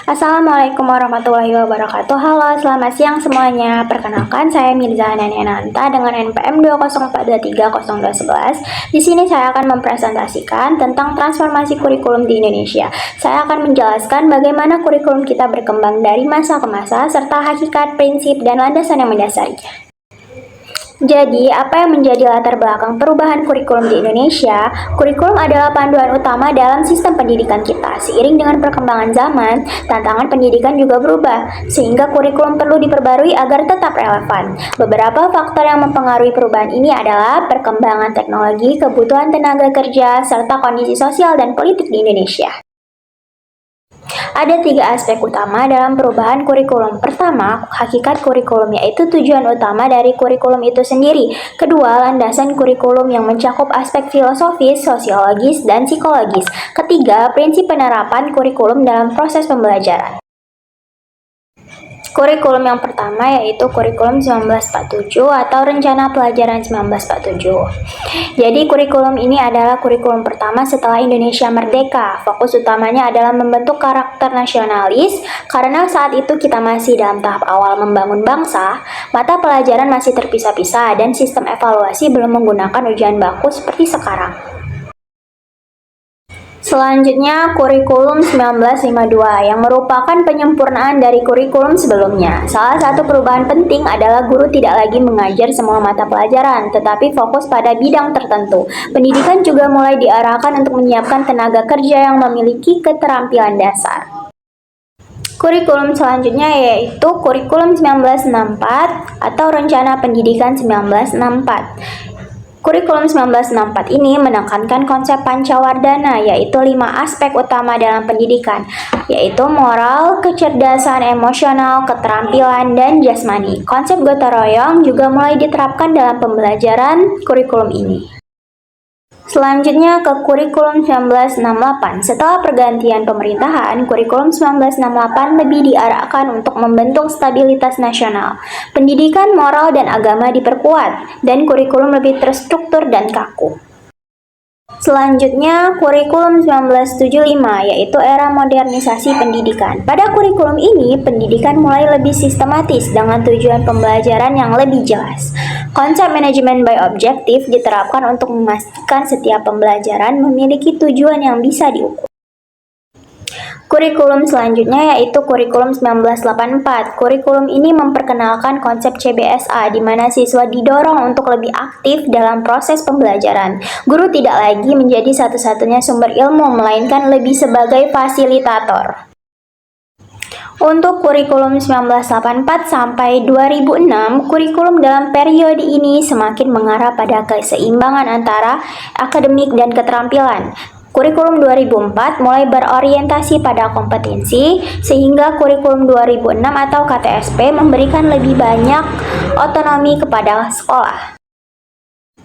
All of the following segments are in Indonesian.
Assalamualaikum warahmatullahi wabarakatuh. Halo, selamat siang semuanya. Perkenalkan, saya Mirza Naniananta dengan NPM 204230211. Di sini saya akan mempresentasikan tentang transformasi kurikulum di Indonesia. Saya akan menjelaskan bagaimana kurikulum kita berkembang dari masa ke masa, serta hakikat, prinsip, dan landasan yang mendasarinya. Jadi, apa yang menjadi latar belakang perubahan kurikulum di Indonesia? Kurikulum adalah panduan utama dalam sistem pendidikan kita. Seiring dengan perkembangan zaman, tantangan pendidikan juga berubah, sehingga kurikulum perlu diperbarui agar tetap relevan. Beberapa faktor yang mempengaruhi perubahan ini adalah perkembangan teknologi, kebutuhan tenaga kerja, serta kondisi sosial dan politik di Indonesia. Ada 3 aspek utama dalam perubahan kurikulum. Pertama, hakikat kurikulum, yaitu tujuan utama dari kurikulum itu sendiri. Kedua, landasan kurikulum yang mencakup aspek filosofis, sosiologis, dan psikologis. Ketiga, prinsip penerapan kurikulum dalam proses pembelajaran. Kurikulum yang pertama yaitu kurikulum 1947 atau Rencana Pelajaran 1947. Jadi kurikulum ini adalah kurikulum pertama setelah Indonesia merdeka. Fokus utamanya adalah membentuk karakter nasionalis karena saat itu kita masih dalam tahap awal membangun bangsa, mata pelajaran masih terpisah-pisah dan sistem evaluasi belum menggunakan ujian baku seperti sekarang. Selanjutnya, kurikulum 1952 yang merupakan penyempurnaan dari kurikulum sebelumnya. Salah satu perubahan penting adalah guru tidak lagi mengajar semua mata pelajaran, tetapi fokus pada bidang tertentu. Pendidikan juga mulai diarahkan untuk menyiapkan tenaga kerja yang memiliki keterampilan dasar. Kurikulum selanjutnya yaitu kurikulum 1964 atau Rencana Pendidikan 1964. Kurikulum 1964 ini menekankan konsep pancawardhana, yaitu 5 aspek utama dalam pendidikan, yaitu moral, kecerdasan emosional, keterampilan, dan jasmani. Konsep gotong royong juga mulai diterapkan dalam pembelajaran kurikulum ini. Selanjutnya ke kurikulum 1968. Setelah pergantian pemerintahan, kurikulum 1968 lebih diarahkan untuk membentuk stabilitas nasional. Pendidikan moral dan agama diperkuat, dan kurikulum lebih terstruktur dan kaku. Selanjutnya, kurikulum 1975, yaitu era modernisasi pendidikan. Pada kurikulum ini, pendidikan mulai lebih sistematis dengan tujuan pembelajaran yang lebih jelas. Konsep manajemen by objektif diterapkan untuk memastikan setiap pembelajaran memiliki tujuan yang bisa diukur. Kurikulum selanjutnya yaitu kurikulum 1984. Kurikulum ini memperkenalkan konsep CBSA di mana siswa didorong untuk lebih aktif dalam proses pembelajaran. Guru tidak lagi menjadi satu-satunya sumber ilmu, melainkan lebih sebagai fasilitator. Untuk kurikulum 1984 sampai 2006, kurikulum dalam periode ini semakin mengarah pada keseimbangan antara akademik dan keterampilan. Kurikulum 2004 mulai berorientasi pada kompetensi, sehingga kurikulum 2006 atau KTSP memberikan lebih banyak otonomi kepada sekolah.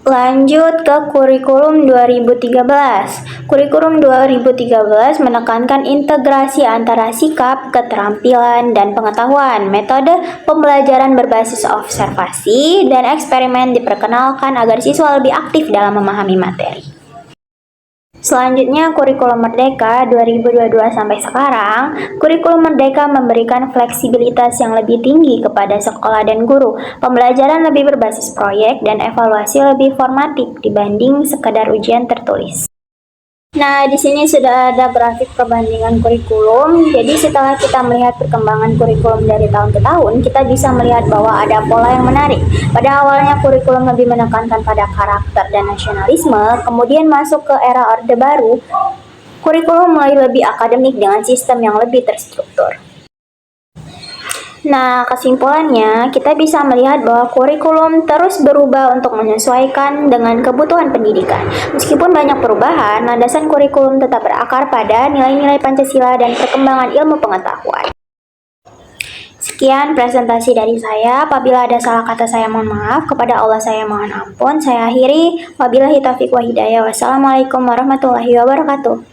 Lanjut ke kurikulum 2013. Kurikulum 2013 menekankan integrasi antara sikap, keterampilan, dan pengetahuan. Metode pembelajaran berbasis observasi dan eksperimen diperkenalkan agar siswa lebih aktif dalam memahami materi. Selanjutnya, kurikulum Merdeka 2022 sampai sekarang. Kurikulum Merdeka memberikan fleksibilitas yang lebih tinggi kepada sekolah dan guru. Pembelajaran lebih berbasis proyek dan evaluasi lebih formatif dibanding sekedar ujian tertulis. Nah, di sini sudah ada grafik perbandingan kurikulum. Jadi setelah kita melihat perkembangan kurikulum dari tahun ke tahun, kita bisa melihat bahwa ada pola yang menarik. Pada awalnya kurikulum lebih menekankan pada karakter dan nasionalisme, kemudian masuk ke era Orde Baru, kurikulum mulai lebih akademik dengan sistem yang lebih terstruktur. Nah, kesimpulannya, kita bisa melihat bahwa kurikulum terus berubah untuk menyesuaikan dengan kebutuhan pendidikan. Meskipun banyak perubahan, landasan kurikulum tetap berakar pada nilai-nilai Pancasila dan perkembangan ilmu pengetahuan. Sekian presentasi dari saya. Apabila ada salah kata saya mohon maaf. Kepada Allah saya mohon ampun. Saya akhiri. Wabillahi taufiq wa hidayah. Wassalamualaikum warahmatullahi wabarakatuh.